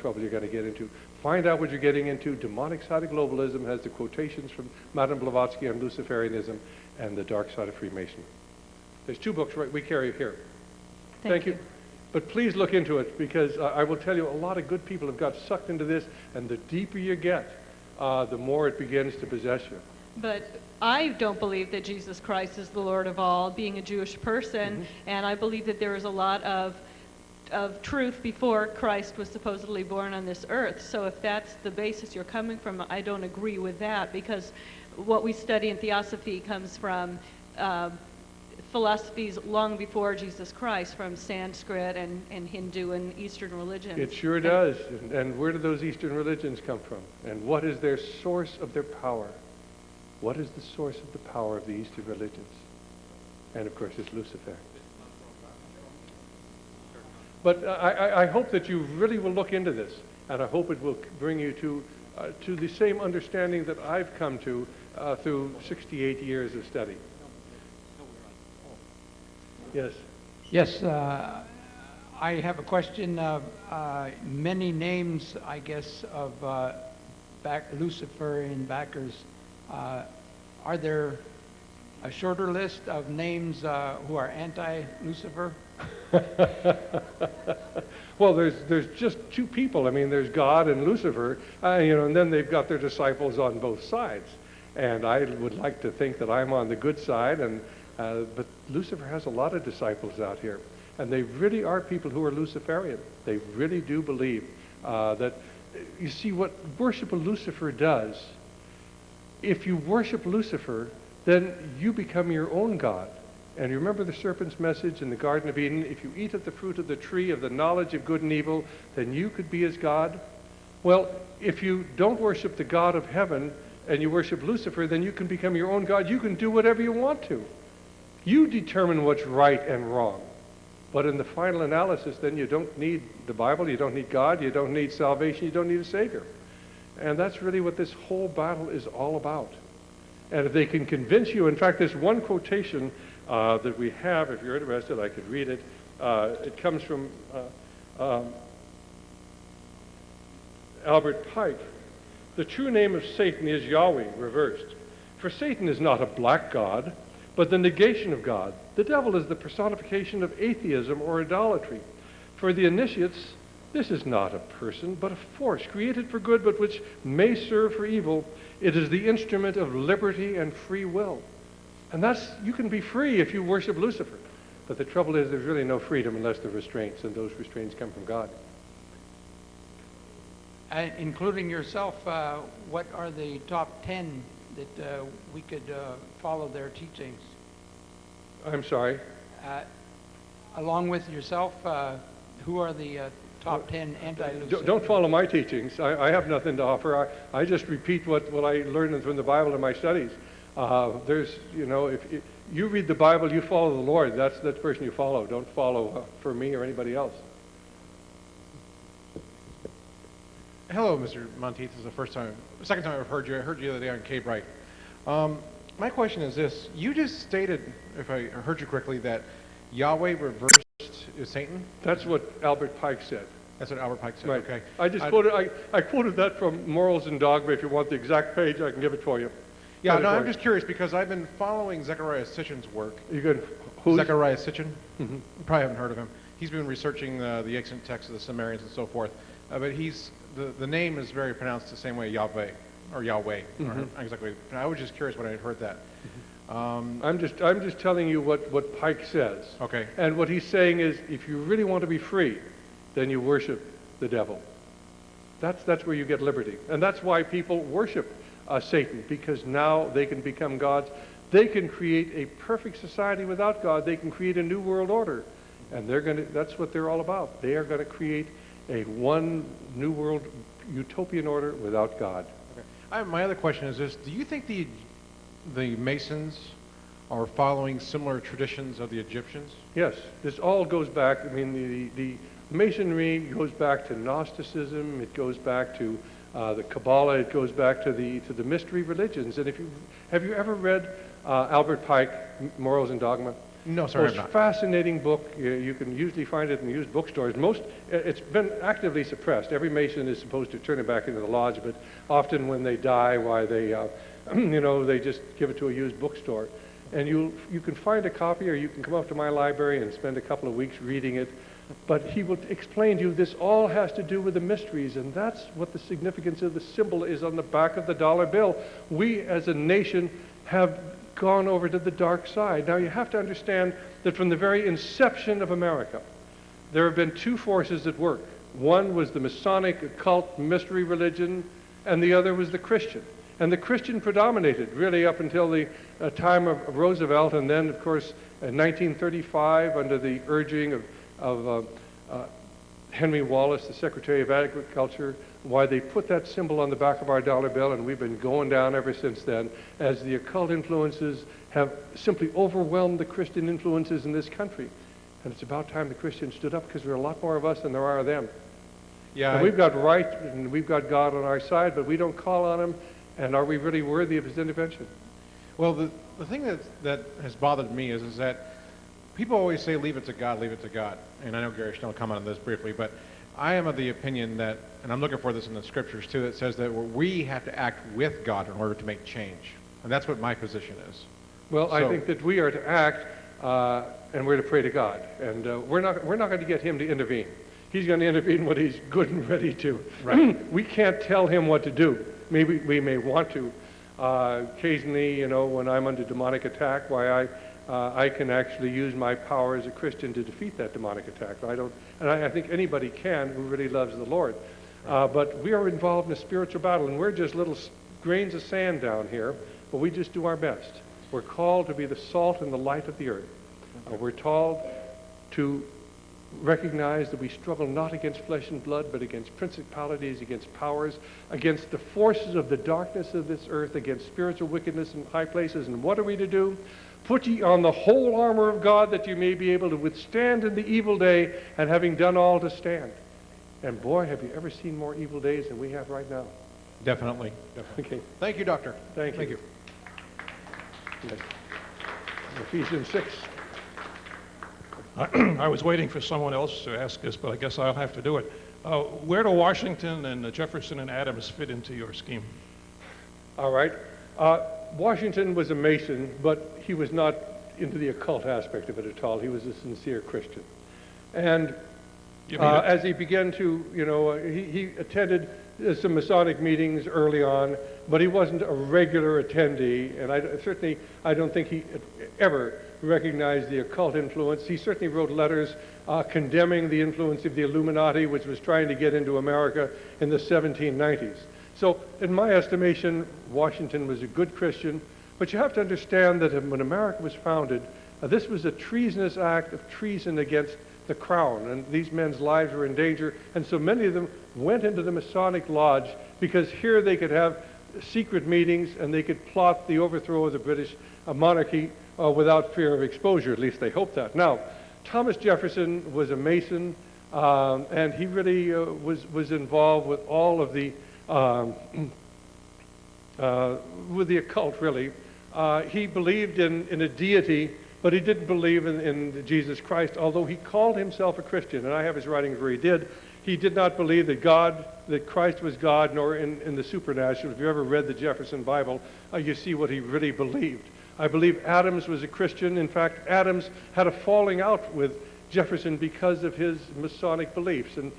trouble you're going to get into. Find out what you're getting into. Demonic Side of Globalism has the quotations from Madame Blavatsky on Luciferianism and The Dark Side of Freemasonry. There's 2 books we carry here. Thank you. But please look into it, because I will tell you, a lot of good people have got sucked into this, and the deeper you get, the more it begins to possess you. But I don't believe that Jesus Christ is the Lord of all, being a Jewish person, and I believe that there is a lot of truth before Christ was supposedly born on this earth. So if that's the basis you're coming from, I don't agree with that, because what we study in Theosophy comes from philosophies long before Jesus Christ, from Sanskrit and Hindu and Eastern religions. It sure does. And where do those Eastern religions come from? And what is their source of their power? What is the source of the power of the Eastern religions? And of course, it's Lucifer. But I hope that you really will look into this, and I hope it will bring you to the same understanding that I've come to through 68 years of study. Yes. Yes, I have a question. Many names, I guess, of Luciferian backers. Are there a shorter list of names who are anti-Lucifer? Well, there's just 2 people. I mean, there's God and Lucifer, and then they've got their disciples on both sides. And I would like to think that I'm on the good side, but Lucifer has a lot of disciples out here, and they really are people who are Luciferian. They really do believe that, you see, what worship of Lucifer does, if you worship Lucifer, then you become your own God. And you remember the serpent's message in the Garden of Eden, if you eat of the fruit of the tree of the knowledge of good and evil, then you could be as God. Well, if you don't worship the God of heaven and you worship Lucifer, then you can become your own God. You can do whatever you want to. You determine what's right and wrong. But in the final analysis, then you don't need the Bible, you don't need God, you don't need salvation, you don't need a Savior. And that's really what this whole battle is all about. And if they can convince you, in fact, there's one quotation that we have, if you're interested, I could read it. It comes from Albert Pike. The true name of Satan is Yahweh, reversed. For Satan is not a black god, but the negation of God. The devil is the personification of atheism or idolatry. For the initiates, this is not a person, but a force created for good, but which may serve for evil. It is the instrument of liberty and free will. And you can be free if you worship Lucifer. But the trouble is, there's really no freedom unless there are restraints, and those restraints come from God. Including yourself, what are the top 10 that we could follow their teachings? I'm sorry? Along with yourself, who are the top 10 anti-Lucifer? Don't follow my teachings. I have nothing to offer. I just repeat what I learned from the Bible in my studies. If you read the Bible, you follow the Lord. That's the person you follow. Don't follow for me or anybody else. Hello, Mr. Montieth. This is the second time I've heard you. I heard you the other day on Cape Wright. My question is this. You just stated, if I heard you correctly, that Yahweh reversed is Satan? That's what Albert Pike said. That's what Albert Pike said, Right. Okay. I quoted that from Morals and Dogma. If you want the exact page, I can give it for you. Yeah, no, I'm just curious because I've been following Zechariah Sitchin's work. You good? Who's? Zechariah Sitchin. Mm-hmm. You probably haven't heard of him. He's been researching the ancient texts of the Sumerians and so forth. But the name is very pronounced the same way, Yahweh, or Yahweh. Mm-hmm. Or exactly. I was just curious when I heard that. I'm just telling you what Pike says. Okay. And what he's saying is, if you really want to be free, then you worship the devil. That's where you get liberty. And that's why people worship Satan, because now they can become gods. They can create a perfect society without God. They can create a new world order. And that's what they're all about. They are going to create one new world utopian order without God. Okay. My other question is this. Do you think the Masons are following similar traditions of the Egyptians? Yes. This all goes back, the Masonry goes back to Gnosticism. It goes back to the Kabbalah. It goes back to the mystery religions. And have you ever read Albert Pike, Morals and Dogma? No, sir, I have Most not. fascinating book. You can usually find it in used bookstores. It's been actively suppressed. Every Mason is supposed to turn it back into the lodge, but often when they die, why they, they just give it to a used bookstore. And you can find a copy, or you can come up to my library and spend a couple of weeks reading it. But he will explain to you this all has to do with the mysteries, and that's what the significance of the symbol is on the back of the dollar bill. We as a nation have gone over to the dark side. Now you have to understand that from the very inception of America, there have been two forces at work. One was the Masonic occult mystery religion, and the other was the Christian. And the Christian predominated really up until the time of Roosevelt, and then of course in 1935 under the urging of Henry Wallace, the Secretary of Agriculture, why they put that symbol on the back of our dollar bill, and we've been going down ever since then, as the occult influences have simply overwhelmed the Christian influences in this country. And it's about time the Christians stood up, because there are a lot more of us than there are of them. Yeah, And we've got right, and we've got God on our side, but we don't call on him, and are we really worthy of his intervention? well, the thing that has bothered me is that people always say, leave it to God, leave it to God. And I know Gary Schnell commented on this briefly, but I am of the opinion that, and I'm looking for this in the scriptures too, that says that we have to act with God in order to make change. And that's what my position is. Well, I So- think that we are to act, and we're to pray to God. And we're not going to get him to intervene. He's going to intervene when he's good and ready to. Right. We can't tell him what to do. Maybe we may want to. Occasionally, when I'm under demonic attack, I can actually use my power as a Christian to defeat that demonic attack. I think anybody can who really loves the Lord. But we are involved in a spiritual battle, and we're just little grains of sand down here, but we just do our best. We're called to be the salt and the light of the earth. We're called to recognize that we struggle not against flesh and blood, but against principalities, against powers, against the forces of the darkness of this earth, against spiritual wickedness in high places. And what are we to do? Put ye on the whole armor of God, that you may be able to withstand in the evil day, and having done all to stand. And boy, have you ever seen more evil days than we have right now. Definitely. Okay, Thank you, Doctor. thank you. Thank you. Ephesians 6. I was waiting for someone else to ask this, but I guess I'll have to do it. Where do Washington and Jefferson and Adams fit into your scheme? All right. Washington was a Mason, but he was not into the occult aspect of it at all. He was a sincere Christian. And You mean as he began to, he attended some Masonic meetings early on, but he wasn't a regular attendee, and I don't think he ever recognized the occult influence. He certainly wrote letters condemning the influence of the Illuminati, which was trying to get into America in the 1790s. So, in my estimation, Washington was a good Christian, but you have to understand that when America was founded, this was a treasonous act of treason against the crown, and these men's lives were in danger, and so many of them went into the Masonic Lodge because here they could have secret meetings and they could plot the overthrow of the British monarchy without fear of exposure. At least they hoped that. Now, Thomas Jefferson was a Mason, and he really was involved with all of the with the occult, really. He believed in a deity, but he didn't believe in Jesus Christ, although he called himself a Christian, and I have his writings where he did. He did not believe that Christ was God, nor in the supernatural. If you ever read the Jefferson Bible, you see what he really believed. I believe Adams was a Christian. In fact, Adams had a falling out with Jefferson because of his Masonic beliefs, and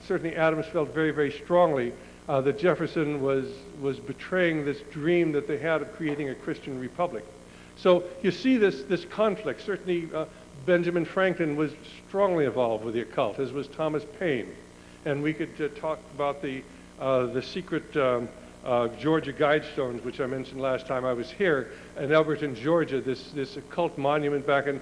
certainly Adams felt very, very strongly that Jefferson was betraying this dream that they had of creating a Christian republic. So you see this conflict. Certainly Benjamin Franklin was strongly involved with the occult, as was Thomas Paine. And we could talk about the secret Georgia Guidestones, which I mentioned last time I was here, in Elberton, Georgia, this occult monument back in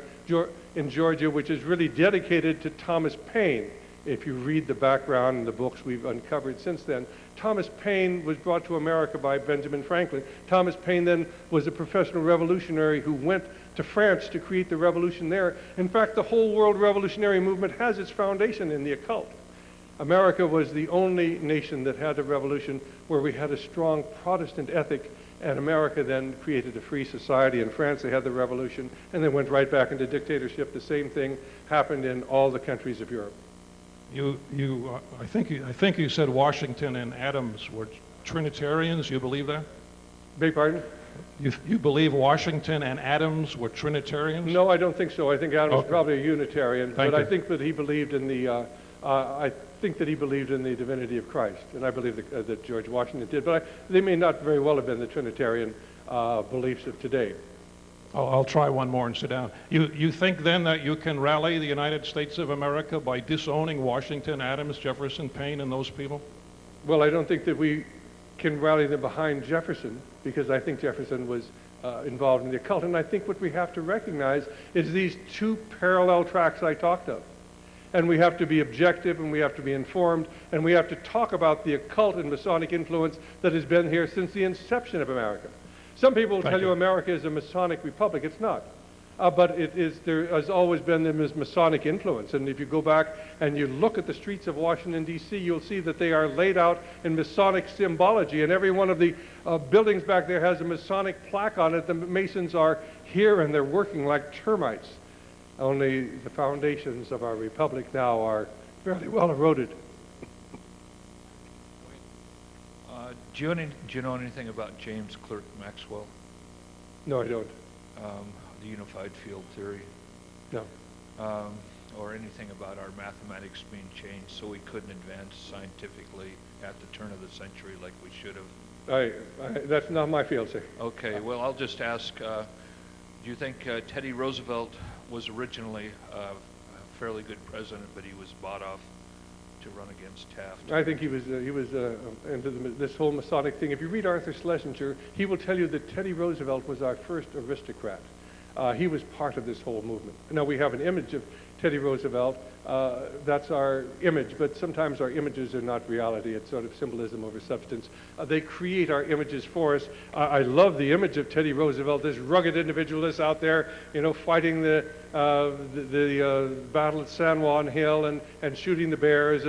Georgia, which is really dedicated to Thomas Paine. If you read the background in the books we've uncovered since then, Thomas Paine was brought to America by Benjamin Franklin. Thomas Paine then was a professional revolutionary who went to France to create the revolution there. In fact, the whole world revolutionary movement has its foundation in the occult. America was the only nation that had a revolution where we had a strong Protestant ethic And America then created a free society. In France, they had the revolution, and they went right back into dictatorship. The same thing happened in all the countries of Europe. I think you said Washington and Adams were Trinitarians. You believe that? Beg pardon? You believe Washington and Adams were Trinitarians? No, I don't think so. I think Adams was Okay. probably a Unitarian, Thank but I you. think that he believed in the I think that he believed in the divinity of Christ, and I believe that George Washington did. But they may not very well have been the Trinitarian beliefs of today. I'll try one more and sit down. You think then that you can rally the United States of America by disowning Washington, Adams, Jefferson, Paine, and those people? Well, I don't think that we can rally them behind Jefferson, because I think Jefferson was involved in the occult. And I think what we have to recognize is these two parallel tracks I talked of. And we have to be objective, and we have to be informed, and we have to talk about the occult and Masonic influence that has been here since the inception of America. Some people will Thank tell you you. America is a Masonic republic. It's not. But it is, there has always been this Masonic influence. And if you go back and you look at the streets of Washington, D.C., you'll see that they are laid out in Masonic symbology. And every one of the buildings back there has a Masonic plaque on it. The Masons are here, and they're working like termites. Only the foundations of our republic now are fairly well eroded. Do you know anything about James Clerk Maxwell, No, I don't. the unified field theory, No. or anything about our mathematics being changed so we couldn't advance scientifically at the turn of the century like we should have? That's not my field, sir. Okay, well, I'll just ask, do you think Teddy Roosevelt was originally a fairly good president, but he was bought off to run against Taft? I think he was into this whole Masonic thing. If you read Arthur Schlesinger, he will tell you that Teddy Roosevelt was our first aristocrat. He was part of this whole movement. Now, we have an image of Teddy Roosevelt. That's our image, but sometimes our images are not reality. It's sort of symbolism over substance. They create our images for us. I love the image of Teddy Roosevelt, this rugged individualist out there, fighting the battle at San Juan Hill and shooting the bears.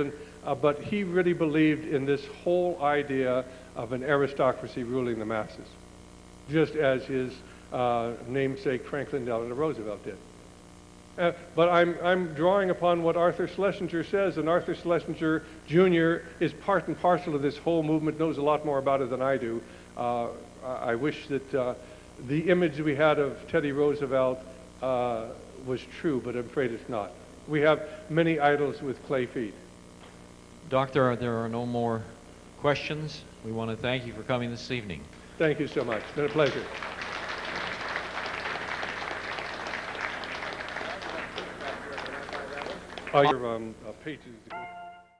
But he really believed in this whole idea of an aristocracy ruling the masses, just as his namesake Franklin Delano Roosevelt did. But I'm drawing upon what Arthur Schlesinger says, and Arthur Schlesinger Jr. is part and parcel of this whole movement, knows a lot more about it than I do. I wish that the image we had of Teddy Roosevelt was true, but I'm afraid it's not. We have many idols with clay feet. Doctor, there are no more questions. We want to thank you for coming this evening. Thank you so much. It's been a pleasure. Your pages.